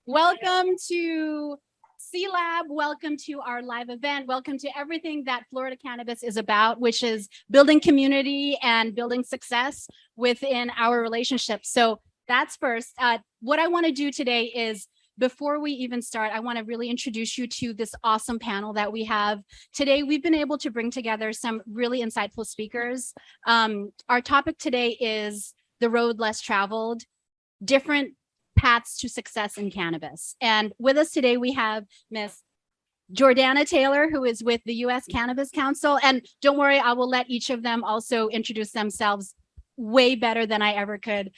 Welcome to C-Lab. Welcome to our live event. Welcome to everything that Florida Cannabis is about, which is building community and building success within our relationships. So that's first. What I want to do today is, before we even start, I want to really introduce you to this awesome panel that we have today. We've been able to bring together some really insightful speakers. Our topic today is the road less traveled, different paths to success in cannabis. And with us today, we have Miss Jordana Taylor, who is with the U.S. Cannabis Council. And don't worry, I will let each of them also introduce themselves way better than I ever could.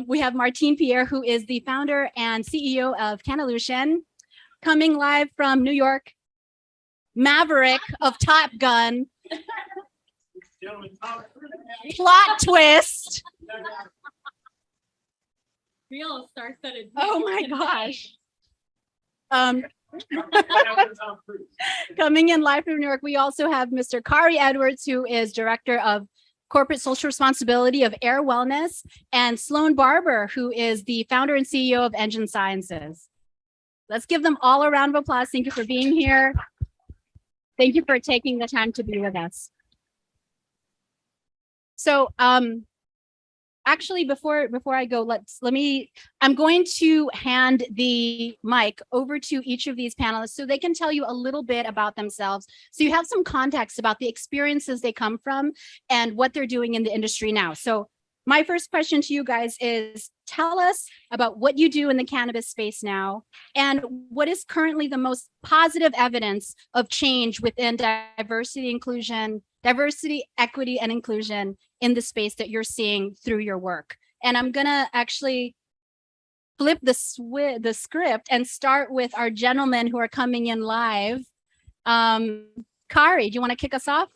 We have Martine Pierre, who is the founder and CEO of Cannalution, coming live from New York, Maverick of Top Gun. Plot twist. Real star-studded. Oh my gosh. Coming in live from New York, we also have Mr. Khari Edwards, who is Director of Corporate Social Responsibility of Air Wellness, and Sloan Barbour, who is the founder and CEO of Engin Sciences. Let's give them all a round of applause. Thank you for being here. Thank you for taking the time to be with us. So, actually, before I go, I'm going to hand the mic over to each of these panelists so they can tell you a little bit about themselves, so you have some context about the experiences they come from and what they're doing in the industry now. So my first question to you guys is, tell us about what you do in the cannabis space now, and what is currently the most positive evidence of change within diversity, equity, and inclusion in the space that you're seeing through your work. And I'm gonna actually flip the script and start with our gentlemen who are coming in live. Khari, do you want to kick us off?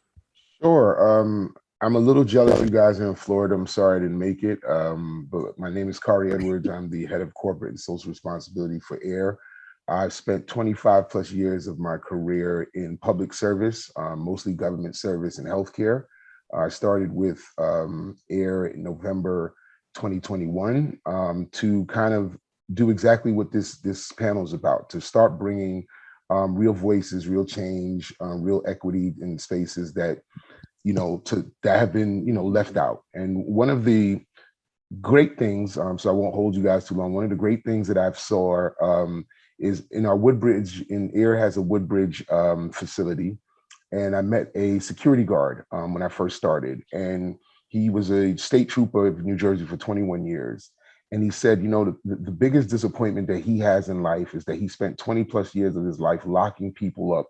Sure. I'm a little jealous you guys are in Florida. I'm sorry I didn't make it. But my name is Khari Edwards. I'm the head of corporate and social responsibility for Air. I've spent 25 plus years of my career in public service, mostly government service and healthcare. I started with Air in November 2021 to kind of do exactly what this panel is about, to start bringing real voices, real change, real equity in spaces that, that have been, left out. And one of the great things, so I won't hold you guys too long, one of the great things that I've saw is in our Woodbridge, Air has a Woodbridge facility. And I met a security guard when I first started. And he was a state trooper of New Jersey for 21 years. And he said, the biggest disappointment that he has in life is that he spent 20 plus years of his life locking people up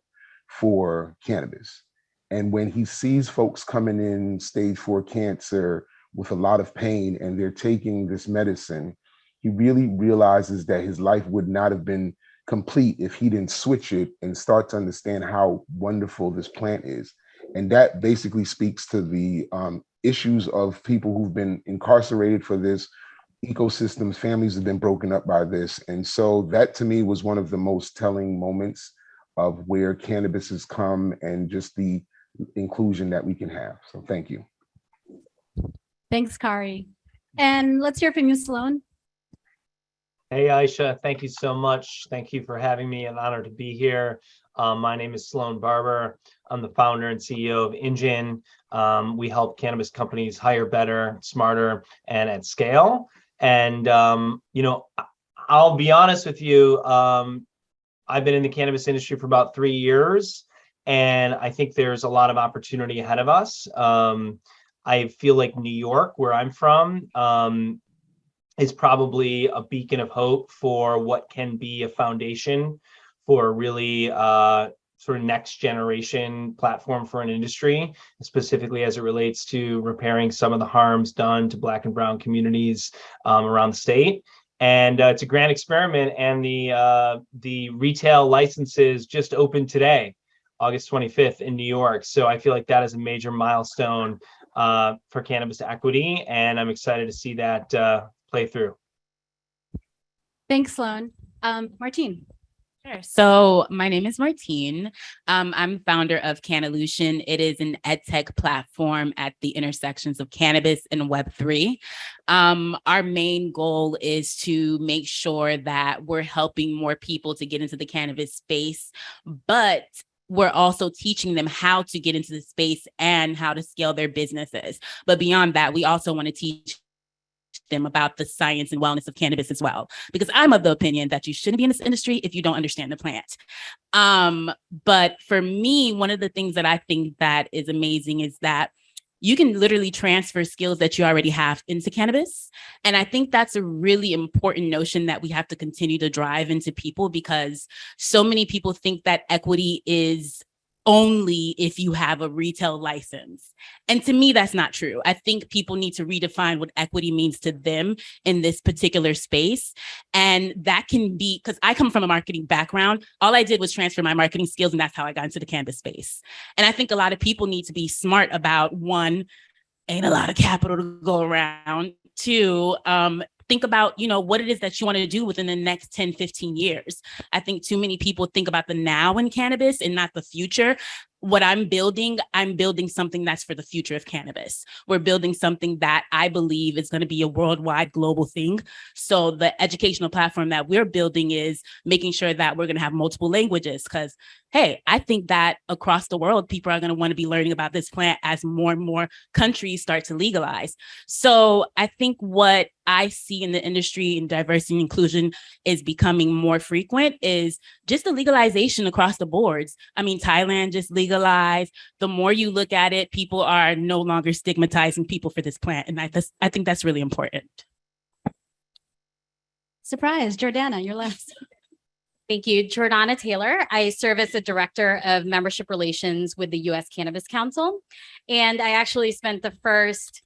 for cannabis. And when he sees folks coming in stage 4 cancer with a lot of pain and they're taking this medicine, he really realizes that his life would not have been complete if he didn't switch it and start to understand how wonderful this plant is. And that basically speaks to the issues of people who've been incarcerated for this, ecosystems, families have been broken up by this. And so that to me was one of the most telling moments of where cannabis has come and just the inclusion that we can have. So thank you. Thanks, Khari. And let's hear from you, Sloan. Hey, Aisha, thank you so much. Thank you for having me. An honor to be here. My name is Sloan Barbour. I'm the founder and CEO of Engin. We help cannabis companies hire better, smarter, and at scale. And, I'll be honest with you, I've been in the cannabis industry for about 3 years, and I think there's a lot of opportunity ahead of us. I feel like New York, where I'm from, is probably a beacon of hope for what can be a foundation for a really sort of next generation platform for an industry, specifically as it relates to repairing some of the harms done to Black and Brown communities around the state. And it's a grand experiment, and the retail licenses just opened today, August 25th in New York. So I feel like that is a major milestone for cannabis equity, and I'm excited to see that play through. Thanks, Sloan. Martine. Sure. So my name is Martine. I'm founder of Cannalution. It is an ed tech platform at the intersections of cannabis and Web3. Our main goal is to make sure that we're helping more people to get into the cannabis space, but we're also teaching them how to get into the space and how to scale their businesses. But beyond that, we also want to teach them about the science and wellness of cannabis as well, because I'm of the opinion that you shouldn't be in this industry if you don't understand the plant. But for me, one of the things that I think that is amazing is that you can literally transfer skills that you already have into cannabis. And I think that's a really important notion that we have to continue to drive into people, because so many people think that equity is only if you have a retail license. And to me, that's not true. I think people need to redefine what equity means to them in this particular space. And that can be, because I come from a marketing background, all I did was transfer my marketing skills, and that's how I got into the cannabis space. And I think a lot of people need to be smart about, one, ain't a lot of capital to go around. Two, think about, what it is that you want to do within the next 10, 15 years. I think too many people think about the now in cannabis and not the future. What I'm building something that's for the future of cannabis. We're building something that I believe is going to be a worldwide global thing. So the educational platform that we're building is making sure that we're going to have multiple languages, because, hey, I think that across the world, people are going to want to be learning about this plant as more and more countries start to legalize. So I think what I see in the industry in diversity and inclusion is becoming more frequent is just the legalization across the boards. I mean, Thailand just legalized. The more you look at it, people are no longer stigmatizing people for this plant. And I think that's really important. Surprise, Jordana, you're last. Thank you. Jordana Taylor. I serve as the Director of Membership Relations with the U.S. Cannabis Council. And I actually spent the first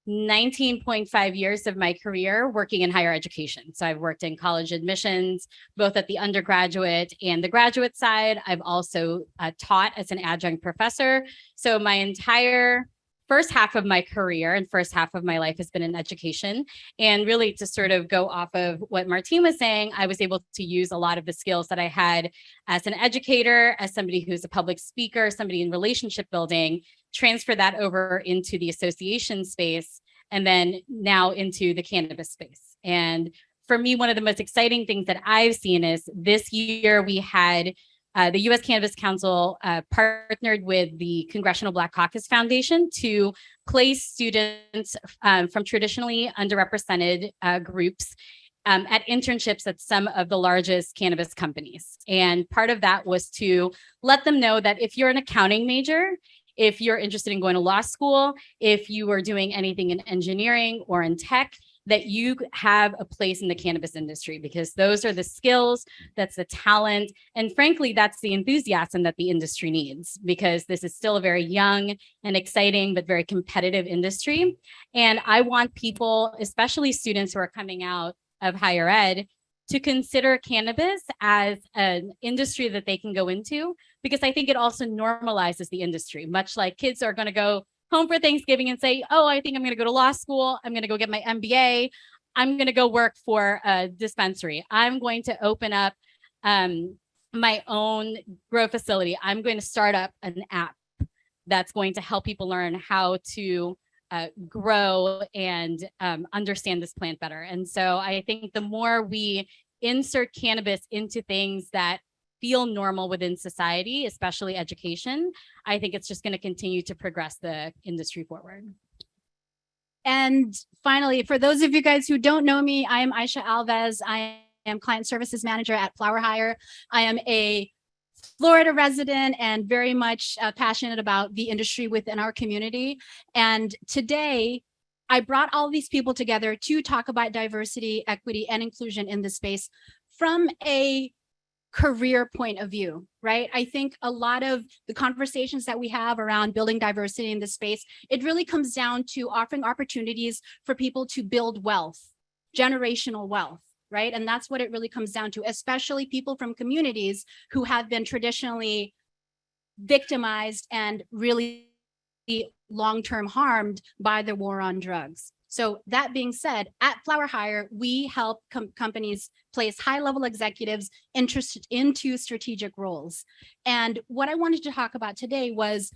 19.5 years of my career working in higher education. So I've worked in college admissions, both at the undergraduate and the graduate side. I've also taught as an adjunct professor. So my entire first half of my career and first half of my life has been in education. And really, to sort of go off of what Martine was saying, I was able to use a lot of the skills that I had as an educator, as somebody who's a public speaker, somebody in relationship building, transfer that over into the association space, and then now into the cannabis space. And for me, one of the most exciting things that I've seen is this year we had the U.S. Cannabis Council partnered with the Congressional Black Caucus Foundation to place students from traditionally underrepresented groups at internships at some of the largest cannabis companies. And part of that was to let them know that if you're an accounting major, if you're interested in going to law school, if you are doing anything in engineering or in tech, that you have a place in the cannabis industry, because those are the skills, that's the talent, and frankly, that's the enthusiasm that the industry needs, because this is still a very young and exciting, but very competitive industry. And I want people, especially students who are coming out of higher ed, to consider cannabis as an industry that they can go into, because I think it also normalizes the industry, much like kids are going to go home for Thanksgiving and say, oh, I think I'm going to go to law school. I'm going to go get my MBA. I'm going to go work for a dispensary. I'm going to open up my own grow facility. I'm going to start up an app that's going to help people learn how to grow and understand this plant better. And so I think the more we insert cannabis into things that feel normal within society, especially education, I think it's just going to continue to progress the industry forward. And finally, for those of you guys who don't know me, I am Aisha Alves. I am Client Services Manager at FlowerHire. I am a Florida resident and very much passionate about the industry within our community. And today, I brought all these people together to talk about diversity, equity, and inclusion in this space from a career point of view, right? I think a lot of the conversations that we have around building diversity in this space, it really comes down to offering opportunities for people to build wealth, generational wealth, right? And that's what it really comes down to, especially people from communities who have been traditionally victimized and really long-term harmed by the war on drugs. So that being said, at FlowerHire, we help companies place high-level executives into strategic roles. And what I wanted to talk about today was,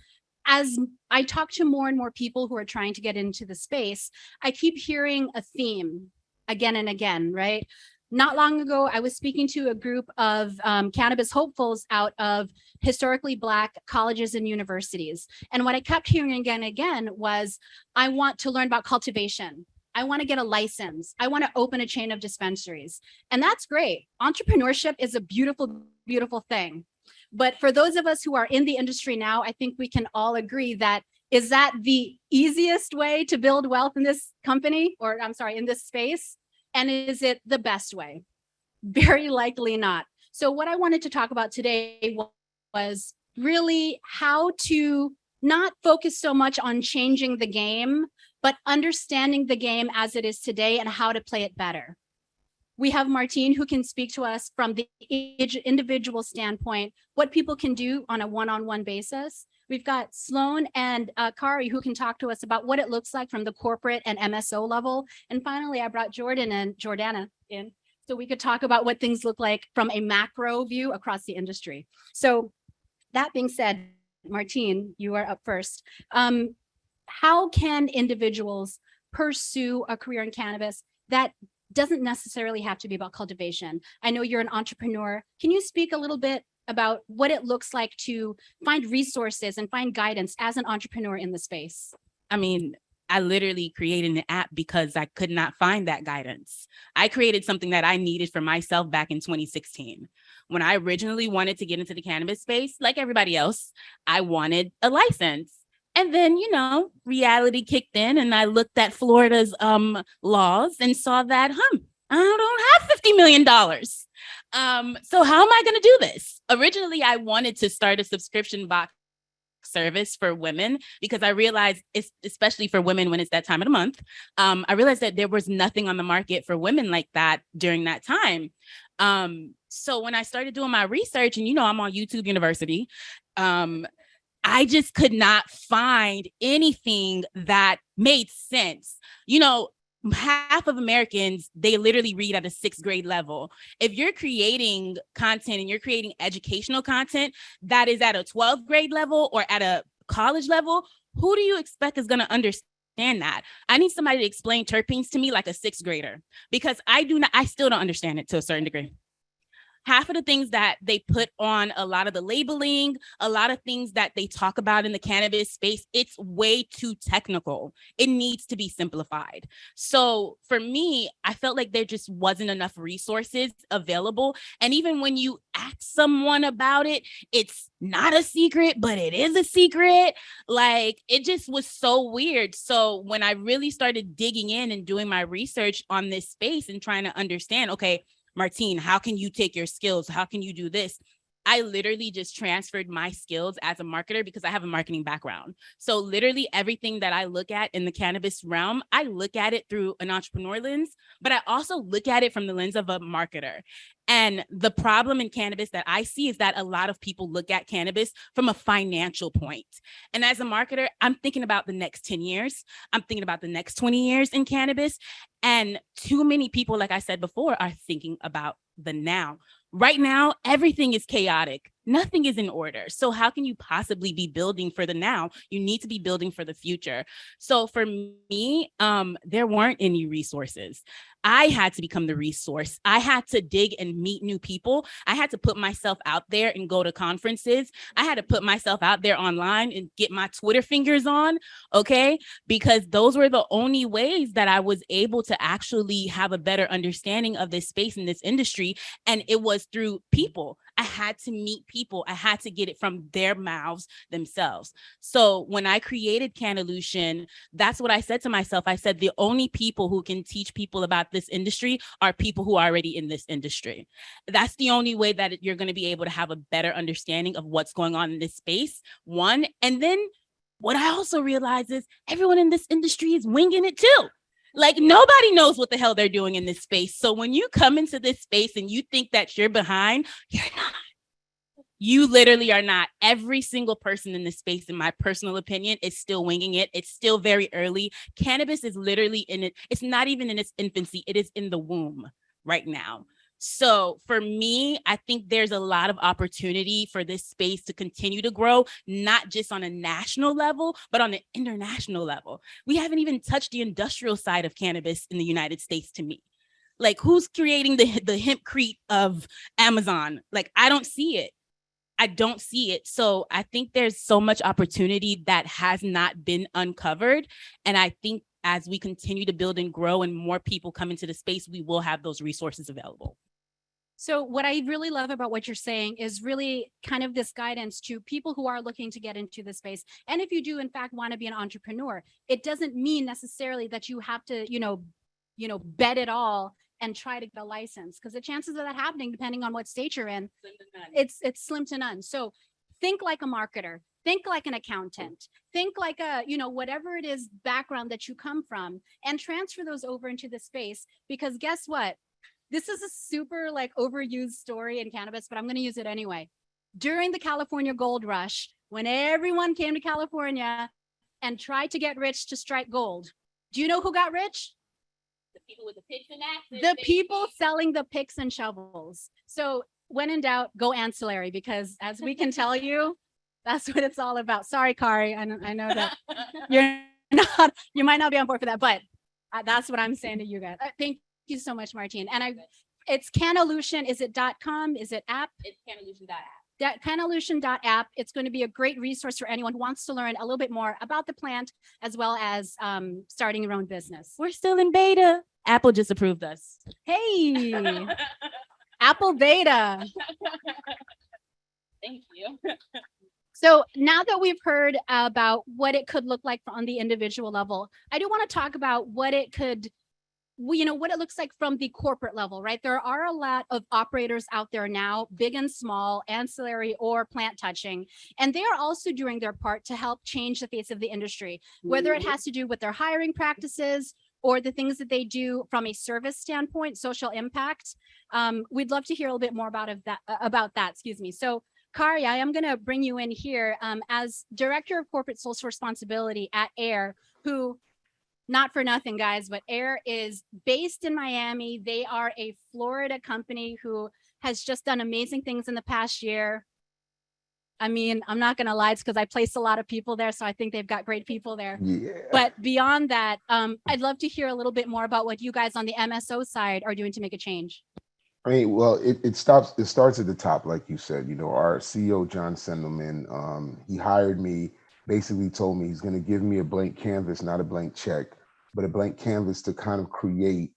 as I talk to more and more people who are trying to get into the space, I keep hearing a theme again and again, right? Not long ago, I was speaking to a group of cannabis hopefuls out of historically Black colleges and universities. And what I kept hearing again and again was, I want to learn about cultivation. I want to get a license. I want to open a chain of dispensaries. And that's great. Entrepreneurship is a beautiful, beautiful thing. But for those of us who are in the industry now, I think we can all agree that, is that the easiest way to build wealth in this company, or I'm sorry, in this space? And is it the best way? Very likely not. So what I wanted to talk about today was really how to not focus so much on changing the game, but understanding the game as it is today and how to play it better. We have Martine, who can speak to us from the individual standpoint, what people can do on a one-on-one basis. We've got Sloan and Khari, who can talk to us about what it looks like from the corporate and MSO level. And finally, I brought Jordana in, so we could talk about what things look like from a macro view across the industry. So that being said, Martine, you are up first. How can individuals pursue a career in cannabis that doesn't necessarily have to be about cultivation? I know you're an entrepreneur. Can you speak a little bit about what it looks like to find resources and find guidance as an entrepreneur in the space? I mean, I literally created an app because I could not find that guidance. I created something that I needed for myself back in 2016. When I originally wanted to get into the cannabis space, like everybody else, I wanted a license. And then, reality kicked in and I looked at Florida's laws and saw that, I don't have $50 million. So how am I going to do this? Originally, I wanted to start a subscription box service for women because I realized, especially for women when it's that time of the month, I realized that there was nothing on the market for women like that during that time. So when I started doing my research, and I'm on YouTube University, I just could not find anything that made sense. Half of Americans, they literally read at a 6th grade level. If you're creating content and you're creating educational content that is at a 12th grade level or at a college level, who do you expect is going to understand that? I need somebody to explain terpenes to me like a 6th grader, because I still don't understand it to a certain degree. Half of the things that they put on a lot of the labeling, a lot of things that they talk about in the cannabis space, it's way too technical. It needs to be simplified. So for me, I felt like there just wasn't enough resources available. And even when you ask someone about it, it's not a secret, but it is a secret. Like, it just was so weird. So when I really started digging in and doing my research on this space and trying to understand, okay, Martine, how can you take your skills? How can you do this? I literally just transferred my skills as a marketer because I have a marketing background. So literally everything that I look at in the cannabis realm, I look at it through an entrepreneur lens, but I also look at it from the lens of a marketer. And the problem in cannabis that I see is that a lot of people look at cannabis from a financial point. And as a marketer, I'm thinking about the next 10 years. I'm thinking about the next 20 years in cannabis. And too many people, like I said before, are thinking about the now. Right now, everything is chaotic. Nothing is in order. So how can you possibly be building for the now? You need to be building for the future. So for me, there weren't any resources. I had to become the resource. I had to dig and meet new people. I had to put myself out there and go to conferences. I had to put myself out there online and get my Twitter fingers on, okay? Because those were the only ways that I was able to actually have a better understanding of this space in this industry. And it was through people. I had to meet people. I had to get it from their mouths themselves. So when I created Cannalution, that's what I said to myself. I said, the only people who can teach people about this industry are people who are already in this industry. That's the only way that you're going to be able to have a better understanding of what's going on in this space, one. And then what I also realize is everyone in this industry is winging it too. Like, nobody knows what the hell they're doing in this space. So when you come into this space and you think that you're behind, you're not. You literally are not. Every single person in this space, in my personal opinion, is still winging it. It's still very early. Cannabis is literally in it. It's not even in its infancy. It is in the womb right now. So for me, I think there's a lot of opportunity for this space to continue to grow, not just on a national level, but on an international level. We haven't even touched the industrial side of cannabis in the United States, to me. Like, who's creating the hempcrete of Amazon? Like, I don't see it. I don't see it. So I think there's so much opportunity that has not been uncovered. And I think as we continue to build and grow and more people come into the space, we will have those resources available. So what I really love about what you're saying is really kind of this guidance to people who are looking to get into the space. And if you do, in fact, want to be an entrepreneur, it doesn't mean necessarily that you have to, bet it all and try to get a license, because the chances of that happening, depending on what state you're in, it's slim to none. So think like a marketer, think like an accountant, think like a, whatever it is background that you come from, and transfer those over into the space. Because guess what? This is a super overused story in cannabis, but I'm going to use it anyway. During the California gold rush, when everyone came to California and tried to get rich to strike gold, do you know who got rich? The people with the picks and axes. The people selling the picks and shovels. So when in doubt, go ancillary, because as we can tell you, that's what it's all about. Sorry, Khari. I know that you might not be on board for that, but that's what I'm saying to you guys. Thank you so much, Martine. And it's Cannalution. Is it .com? Is it app? It's Cannalution.app. Cannalution.app. It's going to be a great resource for anyone who wants to learn a little bit more about the plant, as well as starting your own business. We're still in beta. Apple just approved us. Hey, Apple beta. Thank you. So now that we've heard about what it could look like on the individual level, I do want to talk about what it could, what it looks like from the corporate level, right? There are a lot of operators out there now, big and small, ancillary or plant touching, and they are also doing their part to help change the face of the industry, whether it has to do with their hiring practices or the things that they do from a service standpoint, social impact. We'd love to hear a little bit more about that. Excuse me. So Khari, I am going to bring you in here as Director of Corporate Social Responsibility at AIR, who, not for nothing, guys, but AIR is based in Miami. They are a Florida company who has just done amazing things in the past year. I mean, I'm not going to lie, it's because I placed a lot of people there, so I think they've got great people there. Yeah. But beyond that, I'd love to hear a little bit more about what you guys on the MSO side are doing to make a change. I mean, well, it starts at the top, like you said. Our CEO, John Sendelman, he hired me, basically told me he's going to give me a blank canvas, not a blank check, but a blank canvas to kind of create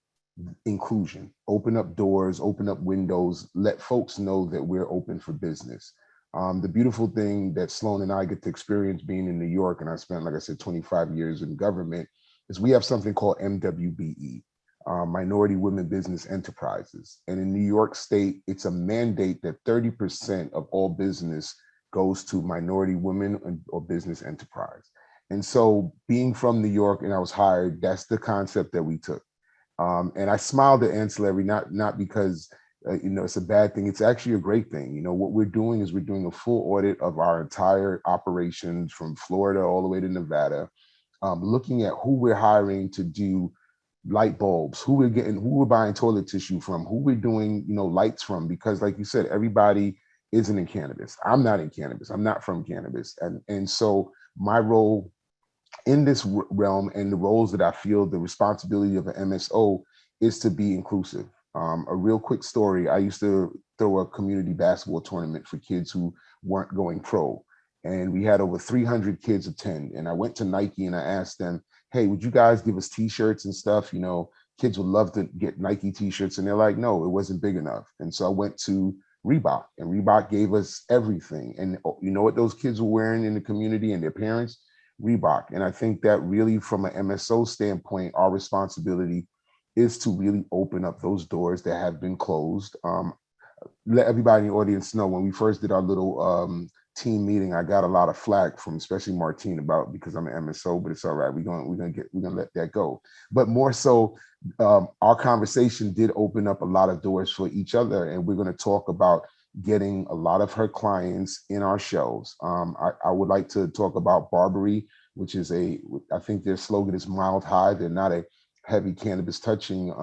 inclusion, open up doors, open up windows, let folks know that we're open for business. The beautiful thing that Sloan and I get to experience being in New York, and I spent, like I said, 25 years in government, is we have something called MWBE. Minority Women Business Enterprises. And in New York State, it's a mandate that 30% of all business goes to minority women or business enterprise. And so being from New York and I was hired, that's the concept that we took. And I smiled at ancillary, not because it's a bad thing. It's actually a great thing. What we're doing is we're doing a full audit of our entire operations from Florida all the way to Nevada, looking at who we're hiring to do light bulbs, who we're buying toilet tissue from, who we're doing, lights from, because like you said, everybody isn't in cannabis. I'm not in cannabis. I'm not from cannabis. And so my role in this realm and the roles that I feel the responsibility of an MSO is to be inclusive. A real quick story. I used to throw a community basketball tournament for kids who weren't going pro. And we had over 300 kids attend. And I went to Nike and I asked them, hey, would you guys give us t-shirts and stuff? Kids would love to get Nike t-shirts. And they're like, no, it wasn't big enough. And so I went to Reebok, and Reebok gave us everything. And you know what those kids were wearing in the community and their parents? Reebok. And I think that really from an MSO standpoint, our responsibility is to really open up those doors that have been closed. Let everybody in the audience know, when we first did our little team meeting, I got a lot of flack from especially Martine because I'm an MSO, but it's all right. We're gonna let that go. But more so, our conversation did open up a lot of doors for each other, and we're gonna talk about getting a lot of her clients in our shelves. I would like to talk about Barbour, which is I think their slogan is mild high. They're not a heavy cannabis touching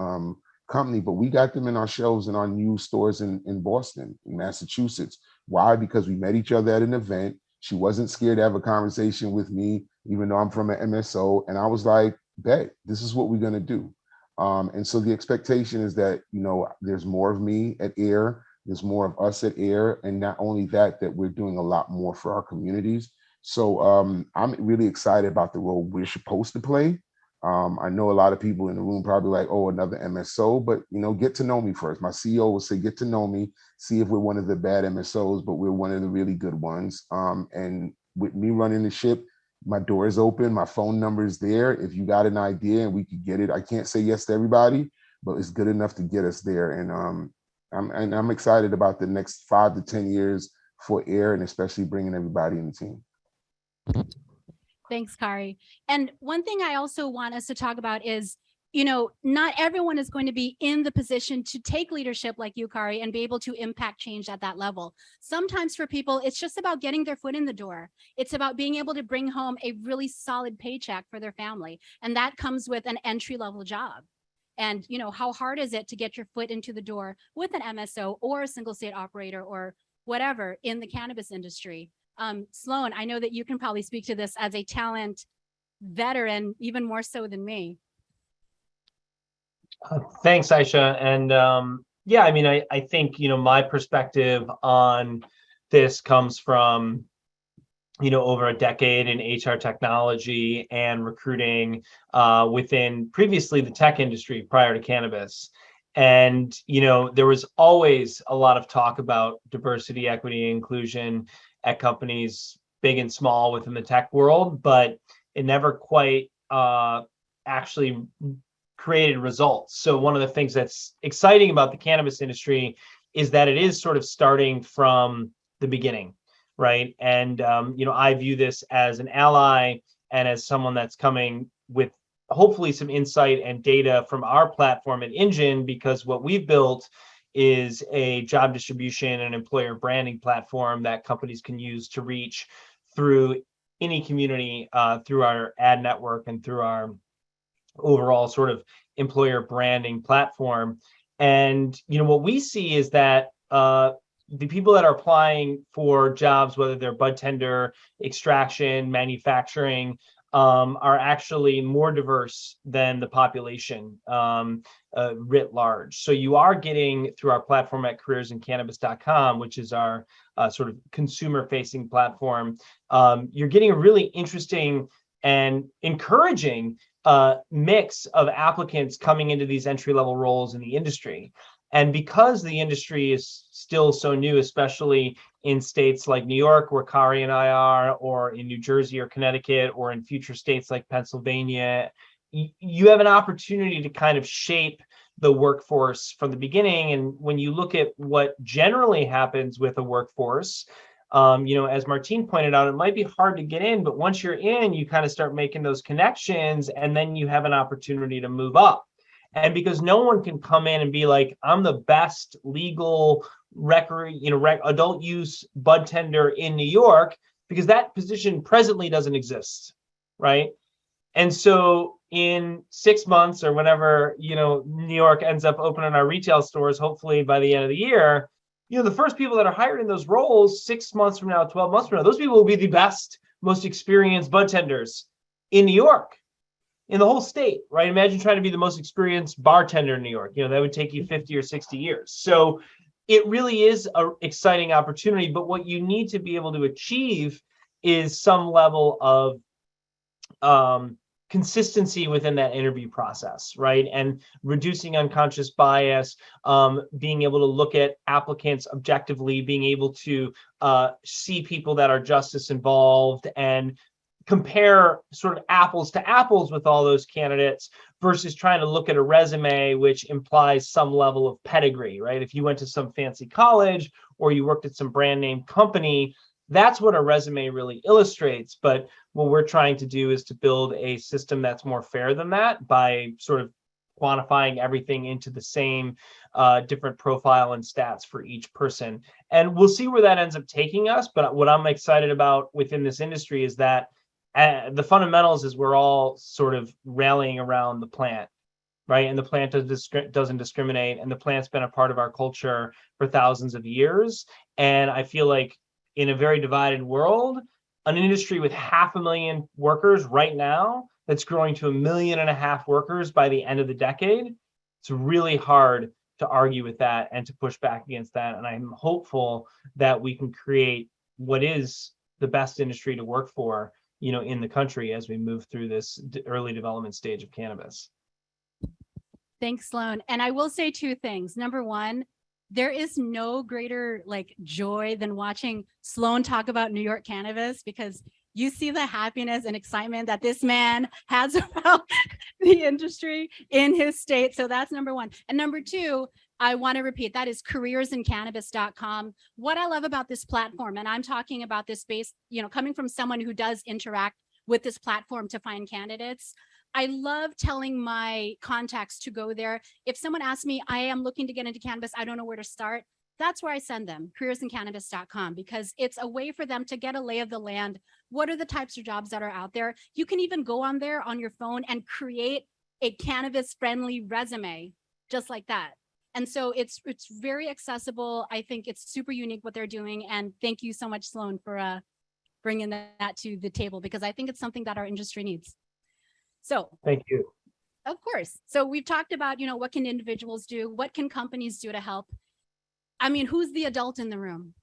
company, but we got them in our shelves in our new stores in Boston, in Massachusetts. Why? Because we met each other at an event. She wasn't scared to have a conversation with me, even though I'm from an MSO. And I was like, bet, this is what we're going to do. And so the expectation is that, there's more of me at AIR, there's more of us at AIR, and not only that we're doing a lot more for our communities. So I'm really excited about the role we're supposed to play. I know a lot of people in the room probably like, oh, another MSO, but get to know me first. My CEO will say, get to know me, see if we're one of the bad MSOs, but we're one of the really good ones. And with me running the ship, my door is open, my phone number is there. If you got an idea and we could get it, I can't say yes to everybody, but it's good enough to get us there. And I'm excited about the next 5 to 10 years for AIR, and especially bringing everybody in the team. Thanks, Khari. And one thing I also want us to talk about is, not everyone is going to be in the position to take leadership like you, Khari, and be able to impact change at that level. Sometimes for people, it's just about getting their foot in the door. It's about being able to bring home a really solid paycheck for their family. And that comes with an entry-level job. And, how hard is it to get your foot into the door with an MSO or a single state operator or whatever in the cannabis industry? Sloan, I know that you can probably speak to this as a talent veteran, even more so than me. Thanks, Aisha. And I think, my perspective on this comes from, over a decade in HR technology and recruiting within previously the tech industry prior to cannabis. And, there was always a lot of talk about diversity, equity, and inclusion at companies big and small within the tech world, but it never quite actually created results. So one of the things that's exciting about the cannabis industry is that it is sort of starting from the beginning, right? And, I view this as an ally and as someone that's coming with hopefully some insight and data from our platform at Engin, because what we've built is a job distribution and employer branding platform that companies can use to reach through any community, through our ad network and through our overall sort of employer branding platform. And, what we see is that the people that are applying for jobs, whether they're bud tender, extraction, manufacturing, are actually more diverse than the population writ large. So you are getting, through our platform at careersincannabis.com, which is our sort of consumer-facing platform, you're getting a really interesting and encouraging mix of applicants coming into these entry-level roles in the industry. And because the industry is still so new, especially in states like New York, where Khari and I are, or in New Jersey or Connecticut, or in future states like Pennsylvania, you have an opportunity to kind of shape the workforce from the beginning. And when you look at what generally happens with a workforce, as Martine pointed out, it might be hard to get in, but once you're in, you kind of start making those connections, and then you have an opportunity to move up. And because no one can come in and be like, I'm the best legal adult use bud tender in New York, because that position presently doesn't exist, right? And so in 6 months or whenever, New York ends up opening our retail stores, hopefully by the end of the year, the first people that are hired in those roles 6 months from now, 12 months from now, those people will be the best, most experienced bud tenders in New York, in the whole state, right? Imagine trying to be the most experienced bartender in New York. That would take you 50 or 60 years. So it really is an exciting opportunity, but what you need to be able to achieve is some level of consistency within that interview process, right? And reducing unconscious bias, being able to look at applicants objectively, being able to see people that are just as involved and compare sort of apples to apples with all those candidates versus trying to look at a resume, which implies some level of pedigree, right? If you went to some fancy college or you worked at some brand name company, that's what a resume really illustrates. But what we're trying to do is to build a system that's more fair than that by sort of quantifying everything into the same different profile and stats for each person. And we'll see where that ends up taking us. But what I'm excited about within this industry is that the fundamentals is we're all sort of rallying around the plant, right? And the plant doesn't discriminate, and the plant's been a part of our culture for thousands of years. And I feel like in a very divided world, an industry with 500,000 workers right now that's growing to 1.5 million workers by the end of the decade, it's really hard to argue with that and to push back against that. And I'm hopeful that we can create what is the best industry to work for, in the country as we move through this early development stage of cannabis. Thanks, Sloan. And I will say two things. Number one, there is no greater joy than watching Sloan talk about New York cannabis, because you see the happiness and excitement that this man has about the industry in his state. So that's number one. And number two, I want to repeat, that is careersincannabis.com. What I love about this platform, and I'm talking about this based, coming from someone who does interact with this platform to find candidates, I love telling my contacts to go there. If someone asks me, I am looking to get into cannabis, I don't know where to start, that's where I send them, careersincannabis.com, because it's a way for them to get a lay of the land. What are the types of jobs that are out there? You can even go on there on your phone and create a cannabis-friendly resume, just like that. And so it's very accessible. I think it's super unique what they're doing. And thank you so much, Sloan, for bringing that to the table, because I think it's something that our industry needs. So thank you. Of course. So we've talked about, what can individuals do? What can companies do to help? I mean, who's the adult in the room,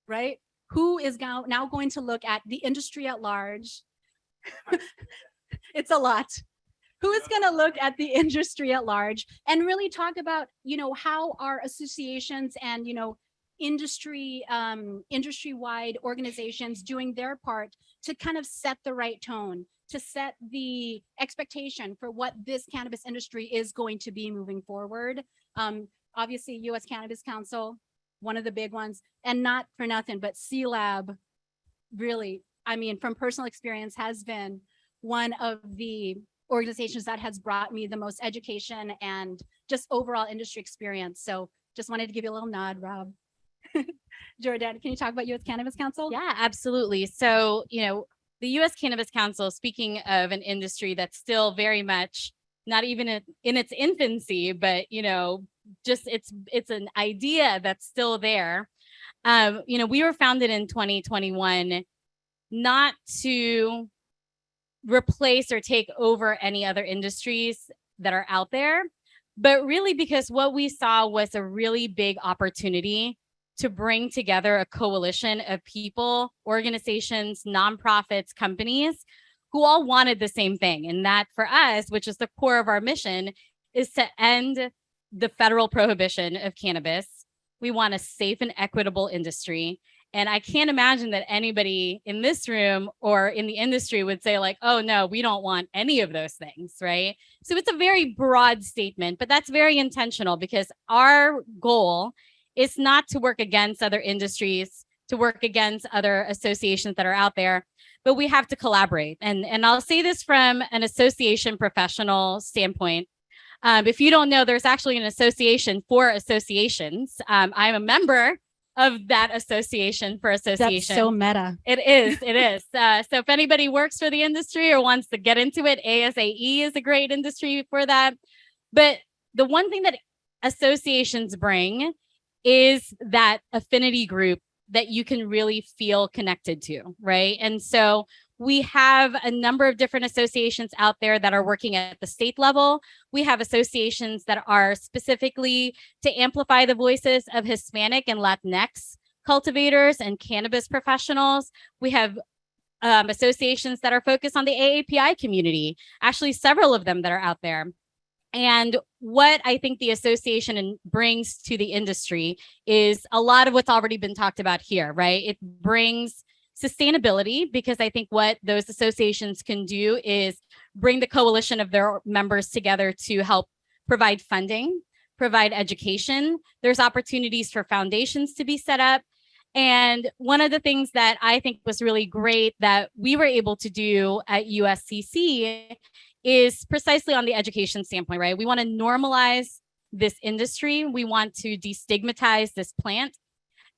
right? Who is now going to look at the industry at large? It's a lot. Who is going to look at the industry at large and really talk about, how our associations and, industry-wide organizations doing their part to kind of set the right tone, to set the expectation for what this cannabis industry is going to be moving forward. Obviously, U.S. Cannabis Council, one of the big ones, and not for nothing, but CLAB really, from personal experience, has been one of the organizations that has brought me the most education and just overall industry experience. So just wanted to give you a little nod, Rob. Jordan, can you talk about U.S. Cannabis Council? Yeah, absolutely. So, the U.S. Cannabis Council, speaking of an industry that's still very much not even in its infancy, but, just it's an idea that's still there. We were founded in 2021 not to replace or take over any other industries that are out there, but really because what we saw was a really big opportunity to bring together a coalition of people, organizations, nonprofits, companies who all wanted the same thing. And that for us, which is the core of our mission, is to end the federal prohibition of cannabis. We want a safe and equitable industry. And I can't imagine that anybody in this room or in the industry would say oh, no, we don't want any of those things, right? So it's a very broad statement, but that's very intentional because our goal is not to work against other industries, to work against other associations that are out there, but we have to collaborate. And I'll say this from an association professional standpoint. If you don't know, there's actually an association for associations. I'm a member of that association for association. That's so meta. It is. So if anybody works for the industry or wants to get into it, ASAE is a great industry for that. But the one thing that associations bring is that affinity group that you can really feel connected to, right? And so we have a number of different associations out there that are working at the state level. We have associations that are specifically to amplify the voices of Hispanic and Latinx cultivators and cannabis professionals. We have associations that are focused on the AAPI community, actually several of them that are out there. And what I think the association brings to the industry is a lot of what's already been talked about here, right? It brings sustainability, because I think what those associations can do is bring the coalition of their members together to help provide funding, provide education. There's opportunities for foundations to be set up. And one of the things that I think was really great that we were able to do at USCC is precisely on the education standpoint, right? We want to normalize this industry. We want to destigmatize this plant.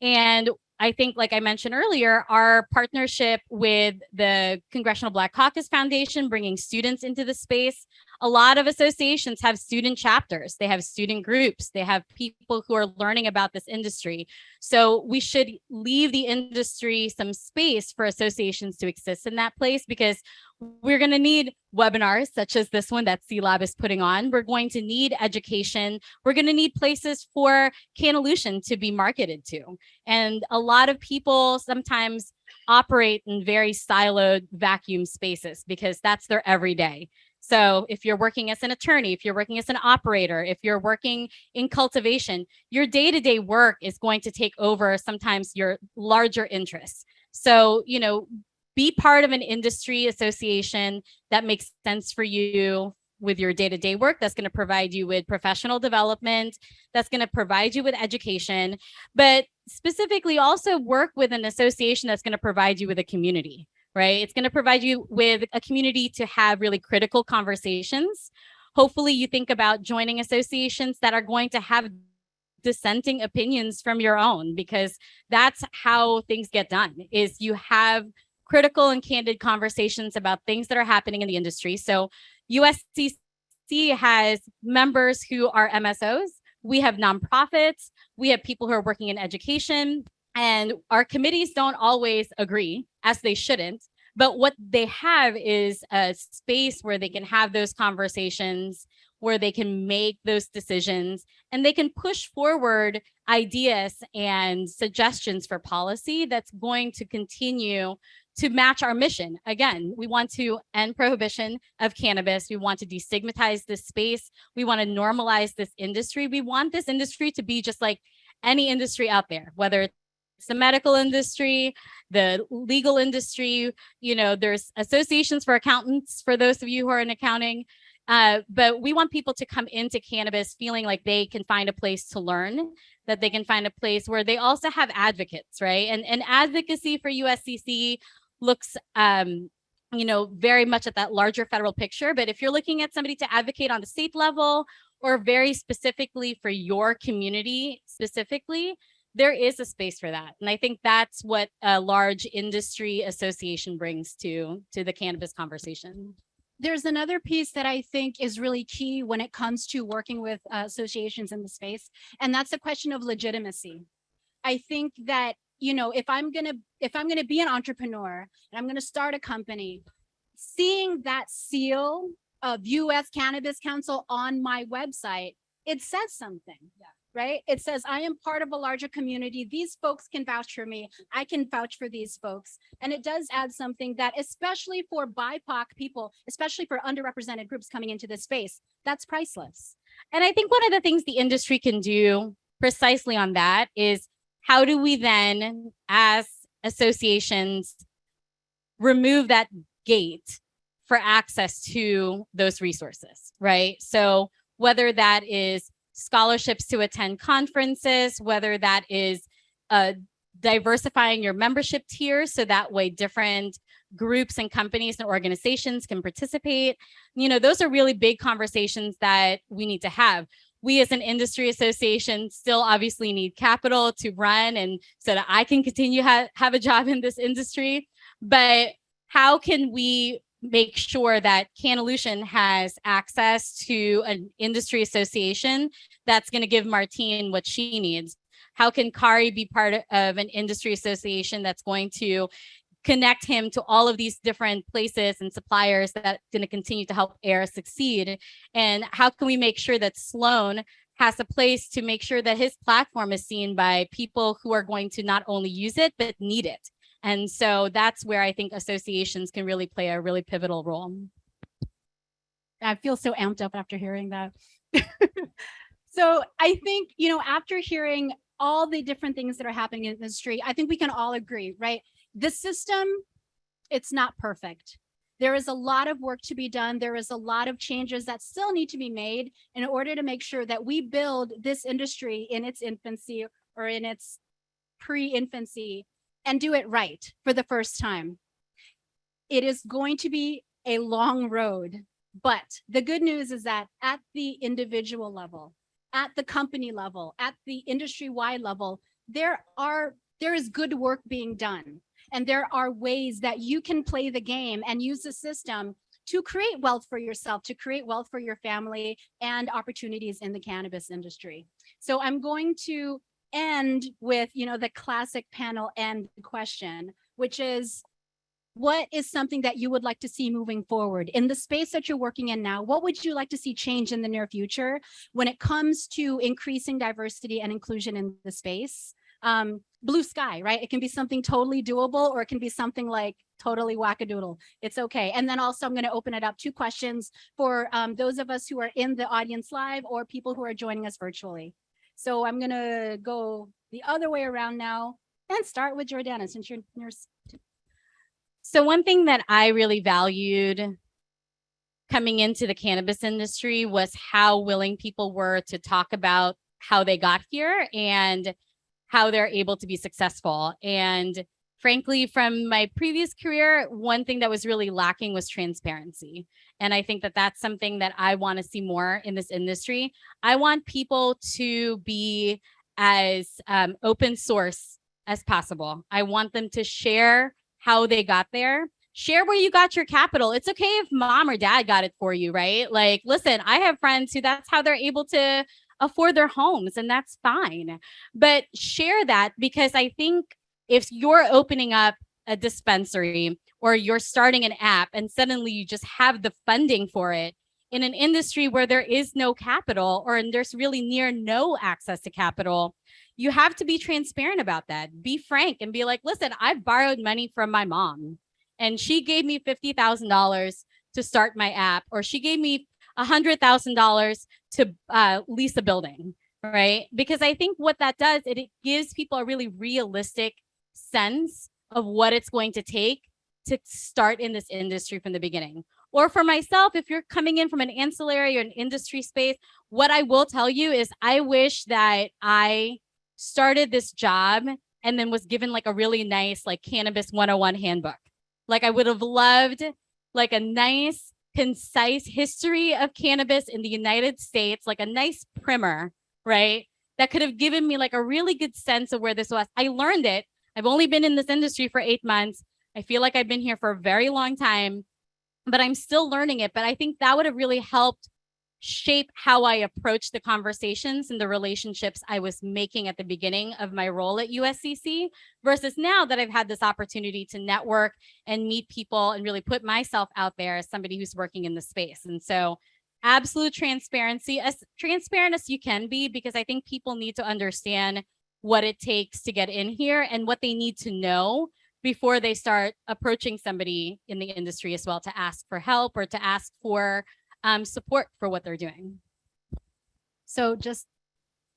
And I think, like I mentioned earlier, our partnership with the Congressional Black Caucus Foundation, bringing students into the space. A lot of associations have student chapters. They have student groups. They have people who are learning about this industry. So we should leave the industry some space for associations to exist in that place, because we're going to need webinars such as this one that C-Lab is putting on. We're going to need education. We're going to need places for Cannalution to be marketed to. And a lot of people sometimes operate in very siloed vacuum spaces because that's their everyday. So if you're working as an attorney, if you're working as an operator, if you're working in cultivation, your day-to-day work is going to take over sometimes your larger interests. So, you know, be part of an industry association that makes sense for you with your day-to-day work, that's going to provide you with professional development, that's going to provide you with education, but specifically also work with an association that's going to provide you with a community, right? It's going to provide you with a community to have really critical conversations. Hopefully you think about joining associations that are going to have dissenting opinions from your own, because that's how things get done, is you have critical and candid conversations about things that are happening in the industry. So USCC has members who are MSOs. We have nonprofits. We have people who are working in education. And our committees don't always agree, as they shouldn't. But what they have is a space where they can have those conversations, where they can make those decisions, and they can push forward ideas and suggestions for policy that's going to continue to match our mission. Again, we want to end prohibition of cannabis. We want to destigmatize this space. We want to normalize this industry. We want this industry to be just like any industry out there, whether it's the medical industry, the legal industry. You know, there's associations for accountants, for those of you who are in accounting. But we want people to come into cannabis feeling like they can find a place to learn, that they can find a place where they also have advocates, right? And advocacy for USCC looks, you know, very much at that larger federal picture. But if you're looking at somebody to advocate on the state level, or very specifically for your community specifically, there is a space for that. And I think that's what a large industry association brings to the cannabis conversation. There's another piece that I think is really key when it comes to working with associations in the space, and that's the question of legitimacy. I think that, you know, if I'm gonna be an entrepreneur and I'm gonna start a company, seeing that seal of U.S. Cannabis Council on my website, it says something. Yeah. Right? It says, I am part of a larger community. These folks can vouch for me. I can vouch for these folks. And it does add something that, especially for BIPOC people, especially for underrepresented groups coming into this space, that's priceless. And I think one of the things the industry can do precisely on that is, how do we then, as associations, remove that gate for access to those resources, right? So whether that is scholarships to attend conferences, whether that is diversifying your membership tiers, so that way different groups and companies and organizations can participate. You know, those are really big conversations that we need to have. We as an industry association still obviously need capital to run, and so that I can continue have a job in this industry. But how can we make sure that Cannalution has access to an industry association that's going to give Martine what she needs? How can Khari be part of an industry association that's going to connect him to all of these different places and suppliers that are going to continue to help AIR succeed? And how can we make sure that Sloan has a place to make sure that his platform is seen by people who are going to not only use it, but need it? And so that's where I think associations can really play a really pivotal role. I feel so amped up after hearing that. So I think, you know, after hearing all the different things that are happening in the industry, I think we can all agree, right? The system, it's not perfect. There is a lot of work to be done. There is a lot of changes that still need to be made in order to make sure that we build this industry in its infancy or in its pre-infancy and do it right for the first time. It is going to be a long road. But the good news is that at the individual level, at the company level, at the industry-wide level, there is good work being done. And there are ways that you can play the game and use the system to create wealth for yourself, to create wealth for your family, and opportunities in the cannabis industry. So I'm going to end with, the classic panel end question, which is, what is something that you would like to see moving forward in the space that you're working in now? What would you like to see change in the near future when it comes to increasing diversity and inclusion in the space? Blue sky, right? It can be something totally doable, or it can be something like totally wackadoodle. It's okay. And then also I'm going to open it up 2 questions for those of us who are in the audience live or people who are joining us virtually. So I'm going to go the other way around now and start with Jordana, since you're So one thing that I really valued coming into the cannabis industry was how willing people were to talk about how they got here and how they're able to be successful. And frankly, from my previous career, one thing that was really lacking was transparency. And I think that that's something that I want to see more in this industry. I want people to be as open source as possible. I want them to share how they got there. Share where you got your capital. It's okay if mom or dad got it for you, right? Like, listen, I have friends who that's how they're able to afford their homes, and that's fine. But share that, because I think if you're opening up a dispensary or you're starting an app and suddenly you just have the funding for it in an industry where there is no capital, or there's really near no access to capital, you have to be transparent about that. Be frank and be like, listen, I borrowed money from my mom and she gave me $50,000 to start my app, or she gave me $100,000 to lease a building, right? Because I think what that does, it gives people a really realistic sense of what it's going to take to start in this industry from the beginning. Or for myself, if you're coming in from an ancillary or an industry space, what I will tell you is I wish that I started this job and then was given like a really nice like Cannabis 101 handbook. Like I would have loved like a nice, concise history of cannabis in the United States, like a nice primer, right? That could have given me like a really good sense of where this was. I learned it. I've only been in this industry for 8 months. I feel like I've been here for a very long time, but I'm still learning it. But I think that would have really helped shape how I approach the conversations and the relationships I was making at the beginning of my role at USCC, versus now that I've had this opportunity to network and meet people and really put myself out there as somebody who's working in the space. And so absolute transparency, as transparent as you can be, because I think people need to understand what it takes to get in here and what they need to know before they start approaching somebody in the industry as well, to ask for help or to ask for support for what they're doing. So just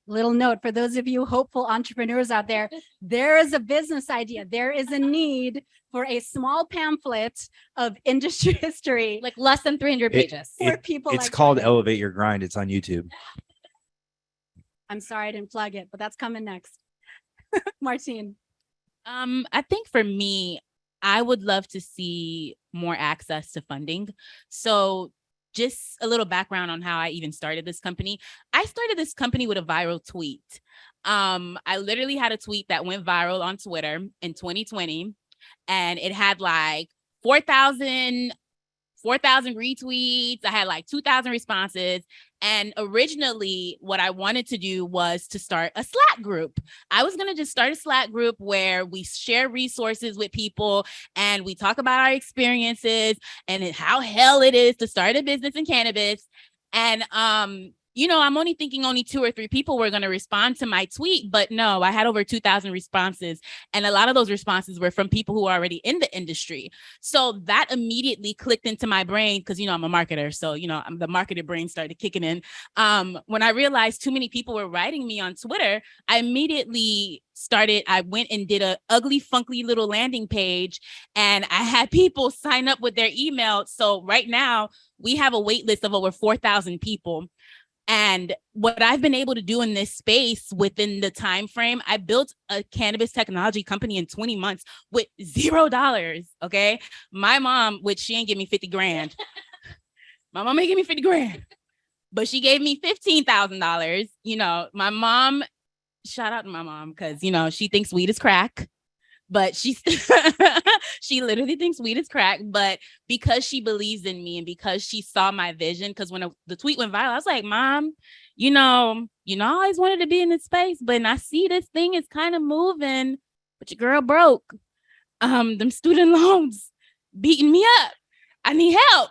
little note for those of you hopeful entrepreneurs out there, there is a business idea. There is a need for a small pamphlet of industry history, Like less than 300 pages. for people. It's like called that. Elevate Your Grind. It's on YouTube. I'm sorry I didn't plug it, but that's coming next. Martine. I think for me, I would love to see more access to funding. So just a little background on how I even started this company. I started this company with a viral tweet. I literally had a tweet that went viral on Twitter in 2020, and it had like 4,000 retweets. I had like 2,000 responses. And originally what I wanted to do was to start a Slack group. I was going to just start a Slack group where we share resources with people and we talk about our experiences and how hell it is to start a business in cannabis. And, I'm only thinking only 2 or 3 people were going to respond to my tweet, but no, I had over 2,000 responses. And a lot of those responses were from people who are already in the industry. So that immediately clicked into my brain because, I'm a marketer. So, the marketer brain started kicking in. When I realized too many people were writing me on Twitter, I went and did a ugly, funky little landing page, and I had people sign up with their email. So right now we have a wait list of over 4,000 people. And what I've been able to do in this space within the time frame, I built a cannabis technology company in 20 months with $0. Okay. My mom, which she ain't give me 50 grand. My mom ain't give me 50 grand, but she gave me $15,000. You know, my mom, shout out to my mom, because, you know, she thinks weed is crack. But she she literally thinks weed is crack, but because she believes in me and because she saw my vision, because when the tweet went viral, I was like, Mom, I always wanted to be in this space, but I see this thing is kind of moving, but your girl broke. Them student loans beating me up. I need help.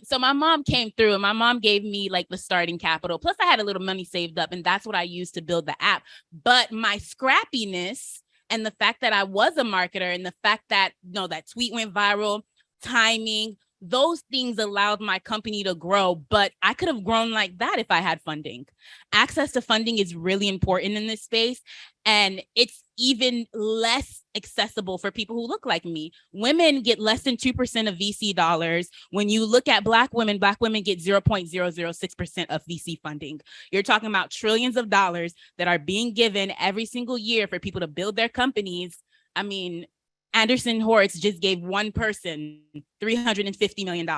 So my mom came through and my mom gave me like the starting capital. Plus I had a little money saved up, and that's what I used to build the app. But my scrappiness and the fact that I was a marketer and the fact that, that tweet went viral, timing, those things allowed my company to grow. But I could have grown like that if I had funding. Access to funding is really important in this space. And it's even less accessible for people who look like me. Women get less than 2% of VC dollars. When you look at Black women get 0.006% of VC funding. You're talking about trillions of dollars that are being given every single year for people to build their companies. I mean, Anderson Horowitz just gave one person $350 million.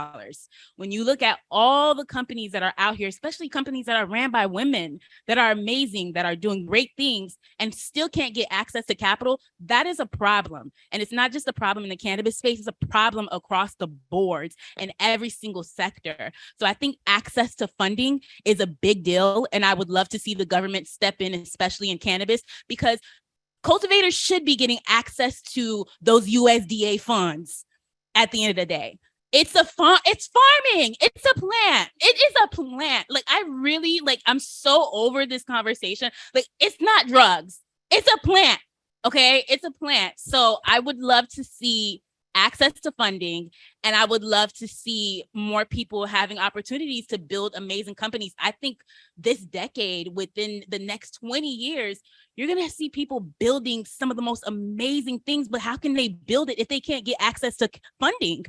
When you look at all the companies that are out here, especially companies that are ran by women, that are amazing, that are doing great things and still can't get access to capital, that is a problem. And it's not just a problem in the cannabis space, it's a problem across the boards in every single sector. So I think access to funding is a big deal. And I would love to see the government step in, especially in cannabis, because cultivators should be getting access to those USDA funds at the end of the day. It's farming. It's a plant. It is a plant. Like, I'm so over this conversation. Like, it's not drugs. It's a plant. Okay. It's a plant. So I would love to see access to funding, and I would love to see more people having opportunities to build amazing companies. I think this decade, within the next 20 years, you're going to see people building some of the most amazing things, but how can they build it if they can't get access to funding?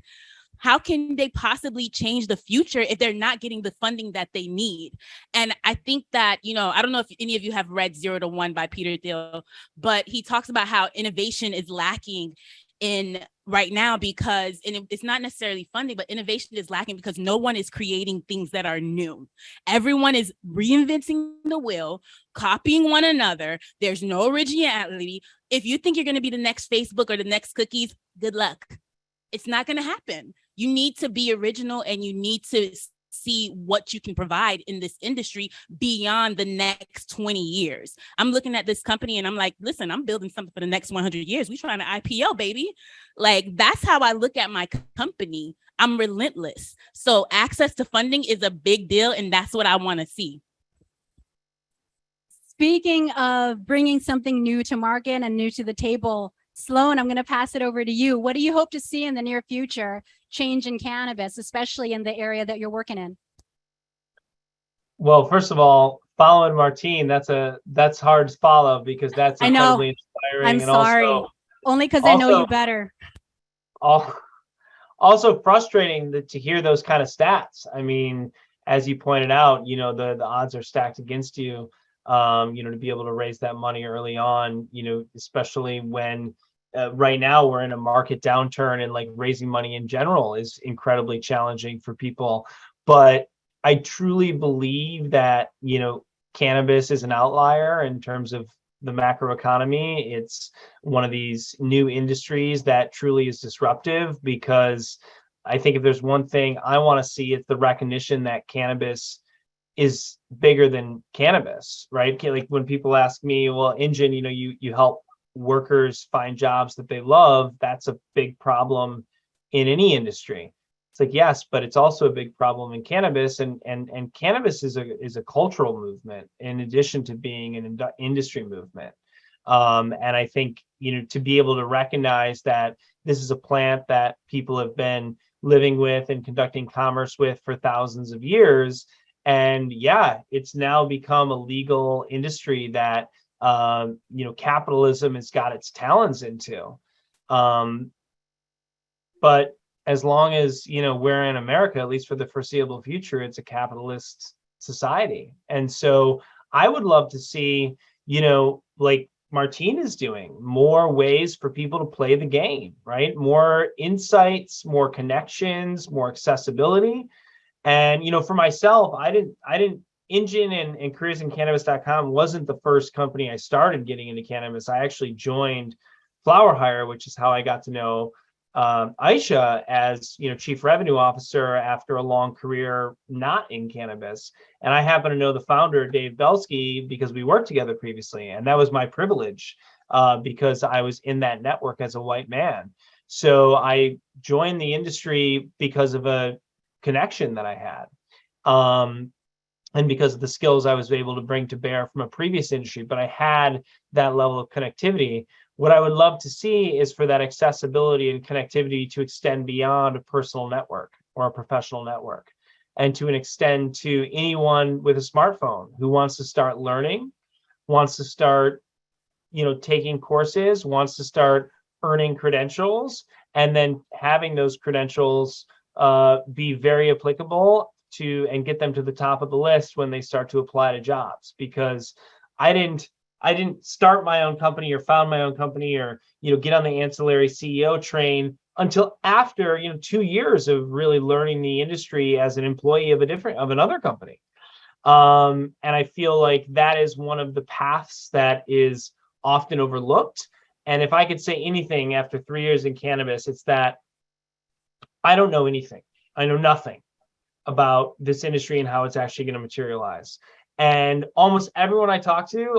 How can they possibly change the future if they're not getting the funding that they need? And I think that, I don't know if any of you have read 0 to 1 by Peter Thiel, but he talks about how innovation is lacking in right now because, and it's not necessarily funding, but innovation is lacking because no one is creating things that are new. Everyone is reinventing the wheel, copying one another. There's no originality. If you think you're going to be the next Facebook or the next cookies, good luck. It's not going to happen. You need to be original, and you need to see what you can provide in this industry beyond the next 20 years. I'm looking at this company and I'm like, listen, I'm building something for the next 100 years. We trying to IPO, baby. Like, that's how I look at my company. I'm relentless. So access to funding is a big deal, and that's what I want to see. Speaking of bringing something new to market and new to the table, Sloan, I'm going to pass it over to you. What do you hope to see in the near future change in cannabis, especially in the area that you're working in? Well, first of all, following Martine, that's hard to follow because that's incredibly inspiring. I'm sorry. Only because I know you better. Also frustrating to hear those kind of stats. I mean, as you pointed out, the odds are stacked against you. To be able to raise that money early on, especially when right now we're in a market downturn, and like raising money in general is incredibly challenging for people. But I truly believe that, cannabis is an outlier in terms of the macroeconomy. It's one of these new industries that truly is disruptive, because I think if there's one thing I want to see, it's the recognition that cannabis is bigger than cannabis, right? Like when people ask me, well, Engin, you help workers find jobs that they love. That's a big problem in any industry. It's like, yes, but it's also a big problem in cannabis, and cannabis is a cultural movement in addition to being an industry movement. And I think, to be able to recognize that this is a plant that people have been living with and conducting commerce with for thousands of years. And yeah, it's now become a legal industry that, capitalism has got its talons into. But as long as, we're in America, at least for the foreseeable future, it's a capitalist society. And so I would love to see, like Martine is doing, more ways for people to play the game, right? More insights, more connections, more accessibility. And, for myself, Engin and careersincannabis.com wasn't the first company I started getting into cannabis. I actually joined FlowerHire, which is how I got to know Aisha as, chief revenue officer after a long career not in cannabis. And I happen to know the founder, Dave Belsky, because we worked together previously. And that was my privilege because I was in that network as a white man. So I joined the industry because of a connection that I had. And because of the skills I was able to bring to bear from a previous industry, but I had that level of connectivity. What I would love to see is for that accessibility and connectivity to extend beyond a personal network or a professional network, and to an extent to anyone with a smartphone who wants to start learning, wants to start, taking courses, wants to start earning credentials, and then having those credentials be very applicable to and get them to the top of the list when they start to apply to jobs. Because I didn't start my own company or found my own company or get on the ancillary CEO train until after 2 years of really learning the industry as an employee of another company. And I feel like that is one of the paths that is often overlooked. And if I could say anything after 3 years in cannabis, it's that I don't know anything. I know nothing about this industry and how it's actually going to materialize. And almost everyone I talk to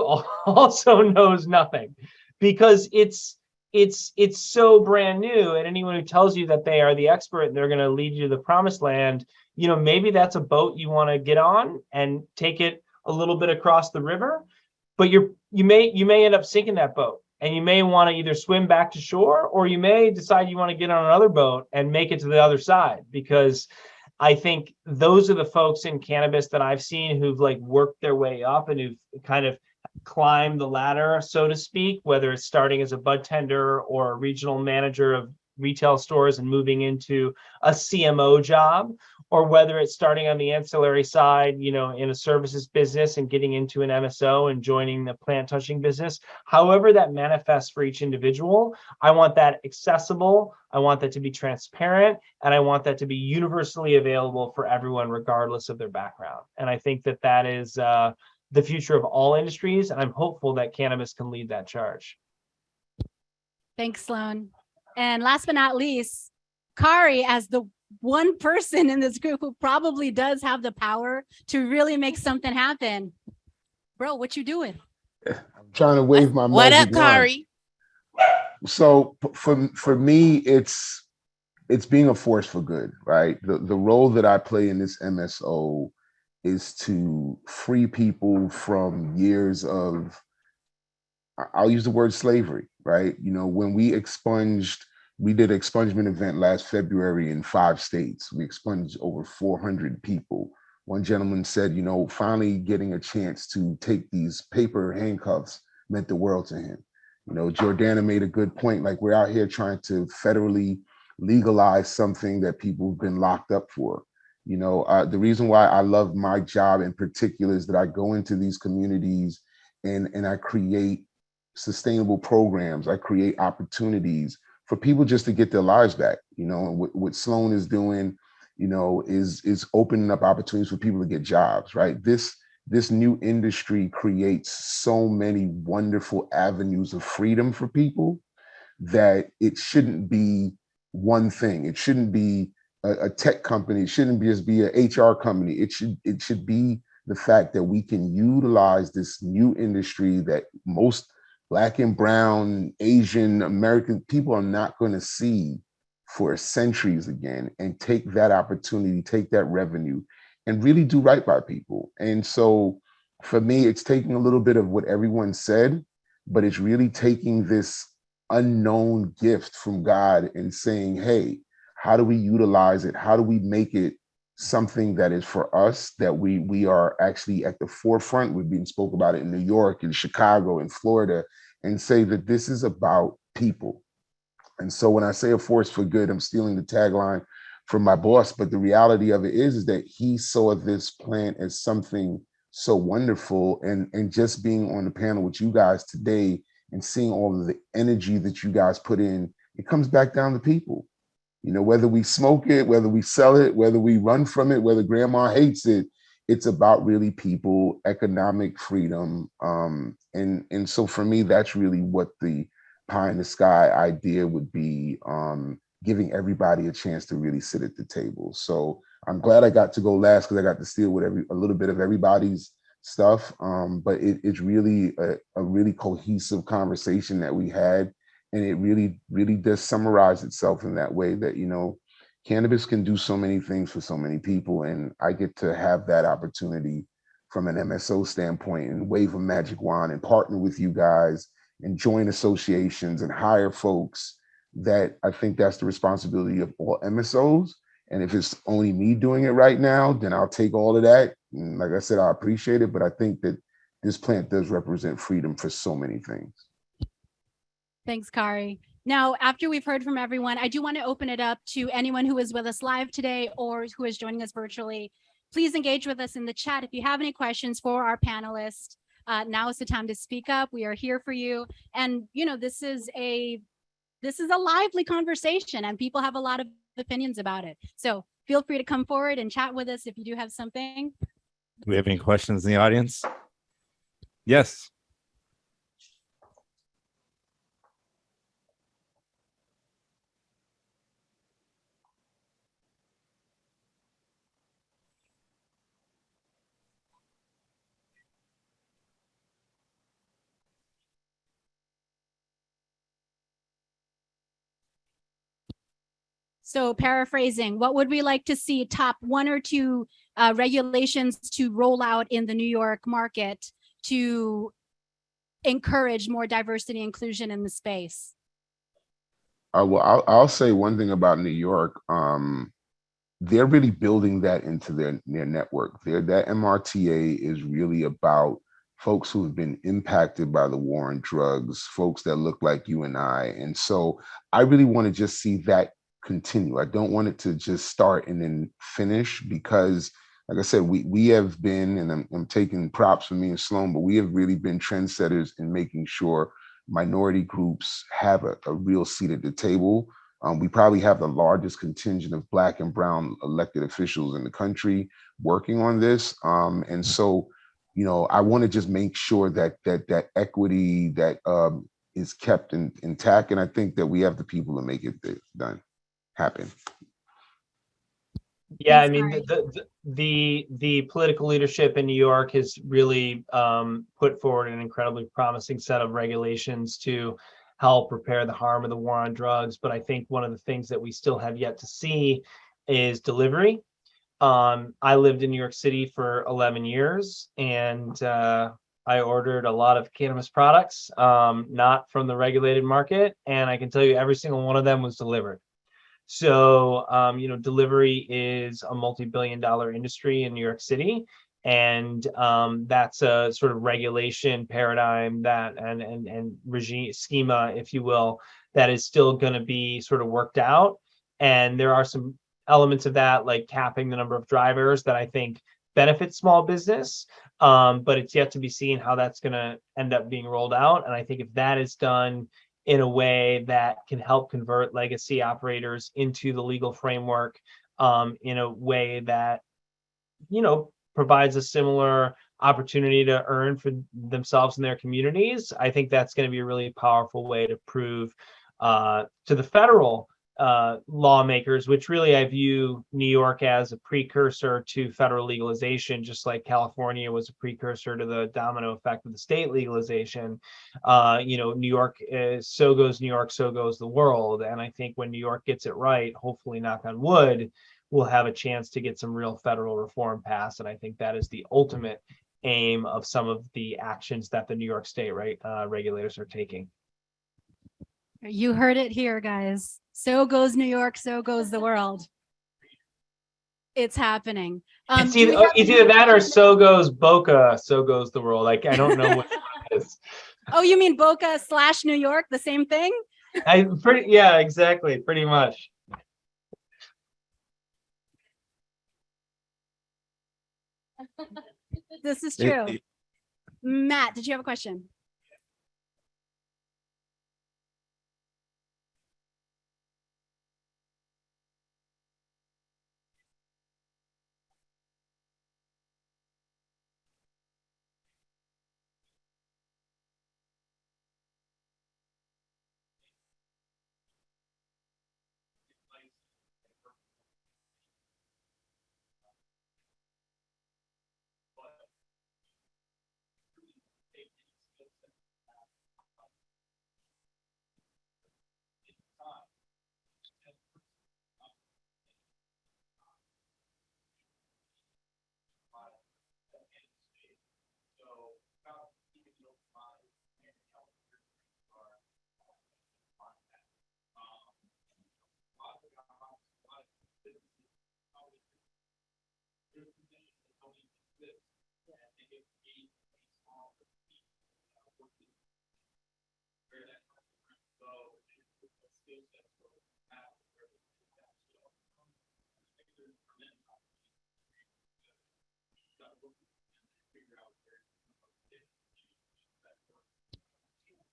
also knows nothing, because it's so brand new. And anyone who tells you that they are the expert and they're going to lead you to the promised land, maybe that's a boat you want to get on and take it a little bit across the river, but you may end up sinking that boat. And you may want to either swim back to shore, or you may decide you want to get on another boat and make it to the other side. Because I think those are the folks in cannabis that I've seen who've worked their way up and who've kind of climbed the ladder, so to speak, whether it's starting as a bud tender or a regional manager of retail stores and moving into a CMO job, or whether it's starting on the ancillary side, in a services business and getting into an MSO and joining the plant touching business. However that manifests for each individual, I want that accessible, I want that to be transparent, and I want that to be universally available for everyone, regardless of their background. And I think that is the future of all industries, and I'm hopeful that cannabis can lead that charge. Thanks, Sloan. And last but not least, Khari, as the one person in this group who probably does have the power to really make something happen. Bro, what you doing? I'm trying to wave my What up, magic wand. Khari? So for me, it's being a force for good, right? The role that I play in this MSO is to free people from years of, I'll use the word slavery, right? When we did an expungement event last February in 5 states. We expunged over 400 people. One gentleman said, finally getting a chance to take these paper handcuffs meant the world to him. Jordana made a good point. We're out here trying to federally legalize something that people have been locked up for. The reason why I love my job in particular is that I go into these communities and I create sustainable programs. I create opportunities for people just to get their lives back. And what Sloan is doing, is opening up opportunities for people to get jobs, right? This new industry creates so many wonderful avenues of freedom for people that it shouldn't be one thing. It shouldn't be a tech company. It shouldn't just be an HR company. It should be the fact that we can utilize this new industry that most Black and brown, Asian American people are not going to see for centuries again, and take that opportunity, take that revenue, and really do right by people. And so for me, it's taking a little bit of what everyone said, but it's really taking this unknown gift from God and saying, hey, how do we utilize it? How do we make it something that is for us, that we are actually at the forefront? We've been spoke about it in New York and Chicago and Florida, and say that this is about people. And so when I say a force for good, I'm stealing the tagline from my boss, but the reality of it is that he saw this plant as something so wonderful. And just being on the panel with you guys today and seeing all of the energy that you guys put in, it comes back down to people. You know, whether we smoke it, whether we sell it, whether we run from it, whether grandma hates it, it's about really people, economic freedom. And so for me, that's really what the pie in the sky idea would be, giving everybody a chance to really sit at the table. So I'm glad I got to go last because I got to steal with a little bit of everybody's stuff. But it's really a really cohesive conversation that we had. And it really, really does summarize itself in that way that, you know, cannabis can do so many things for so many people. And I get to have that opportunity from an MSO standpoint and wave a magic wand and partner with you guys and join associations and hire folks. That I think that's the responsibility of all MSOs. And if it's only me doing it right now, then I'll take all of that. And like I said, I appreciate it, but I think that this plant does represent freedom for so many things. Thanks, Khari. Now, after we've heard from everyone, I do want to open it up to anyone who is with us live today or who is joining us virtually. Please engage with us in the chat. If you have any questions for our panelists, now is the time to speak up. We are here for you. And, you know, this is a lively conversation and people have a lot of opinions about it. So feel free to come forward and chat with us if you do have something. Do we have any questions in the audience? Yes. So paraphrasing, what would we like to see top 1 or 2 regulations to roll out in the New York market to encourage more diversity and inclusion in the space? Well, I'll say one thing about New York. They're really building that into their network. That MRTA is really about folks who have been impacted by the war on drugs, folks that look like you and I. And so I really want to just see that continue. I don't want it to just start and then finish because, like I said, we have been, and I'm taking props from me and Sloan, but we have really been trendsetters in making sure minority groups have a real seat at the table. We probably have the largest contingent of Black and Brown elected officials in the country working on this. And so, you know, I want to just make sure that equity that is kept intact. And I think that we have the people to make it happen. Yeah, Thanks, I mean, the political leadership in New York has really put forward an incredibly promising set of regulations to help repair the harm of the war on drugs. But I think one of the things that we still have yet to see is delivery. I lived in New York City for 11 years and I ordered a lot of cannabis products, not from the regulated market. And I can tell you every single one of them was delivered. So, you know, delivery is a multi-billion-dollar industry in New York City. And that's a sort of regulation paradigm that and regime schema, if you will, that is still going to be sort of worked out. And there are some elements of that, like capping the number of drivers, that I think benefits small business. But it's yet to be seen how that's going to end up being rolled out. And I think if that is done in a way that can help convert legacy operators into the legal framework, in a way that, you know, provides a similar opportunity to earn for themselves and their communities, I think that's going to be a really powerful way to prove to the federal lawmakers, which really I view New York as a precursor to federal legalization, just like California was a precursor to the domino effect of the state legalization. You know, New York is, so goes New York, so goes the world. And I think when New York gets it right, hopefully, knock on wood, we'll have a chance to get some real federal reform passed. And I think that is the ultimate aim of some of the actions that the New York State regulators are taking. You heard it here, guys. So goes New York, so goes the world. It's happening. It's either that or so goes Boca, so goes the world. Like, I don't know what it is. Oh, you mean Boca / New York, the same thing? Yeah, exactly, pretty much. This is true. Matt, did you have a question?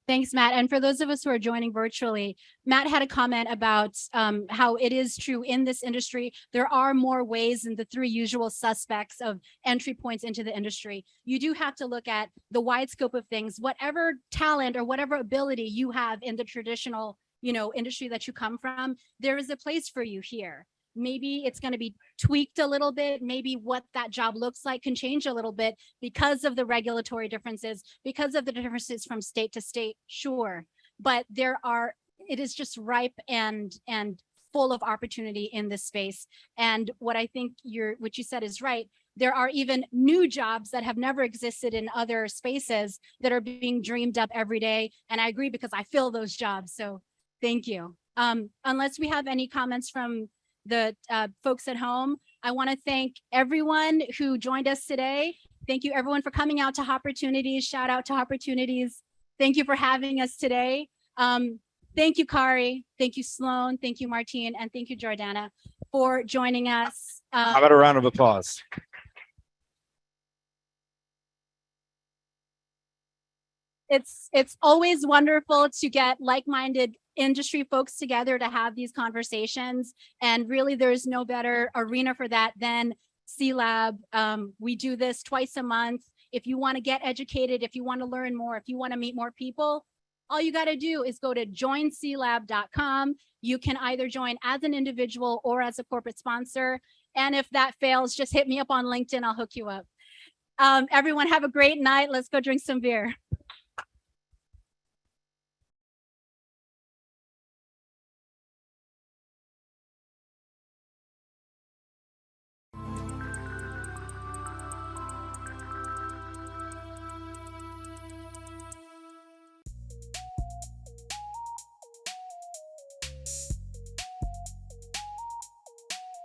Thanks, Matt. And for those of us who are joining virtually, Matt had a comment about how it is true in this industry. There are more ways than the three usual suspects of entry points into the industry. You do have to look at the wide scope of things, whatever talent or whatever ability you have in the traditional, industry that you come from, there is a place for you here. Maybe it's going to be tweaked a little bit. Maybe what that job looks like can change a little bit because of the regulatory differences, because of the differences from state to state. Sure. But it is just ripe and full of opportunity in this space. And what I think what you said is right. There are even new jobs that have never existed in other spaces that are being dreamed up every day. And I agree because I fill those jobs. So thank you. Unless we have any comments from the folks at home, I want to thank everyone who joined us today. Thank you everyone for coming out to Opportunities. Shout out to Opportunities. Thank you for having us today. Thank you, Khari. Thank you, Sloan. Thank you, Martine. And thank you, Jordana, for joining us. How about a round of applause? It's always wonderful to get like-minded industry folks together to have these conversations. And really, there's no better arena for that than C-Lab. We do this twice a month. If you want to get educated, if you want to learn more, if you want to meet more people, all you got to do is go to joinclab.com. You can either join as an individual or as a corporate sponsor. And if that fails, just hit me up on LinkedIn. I'll hook you up. Everyone have a great night. Let's go drink some beer.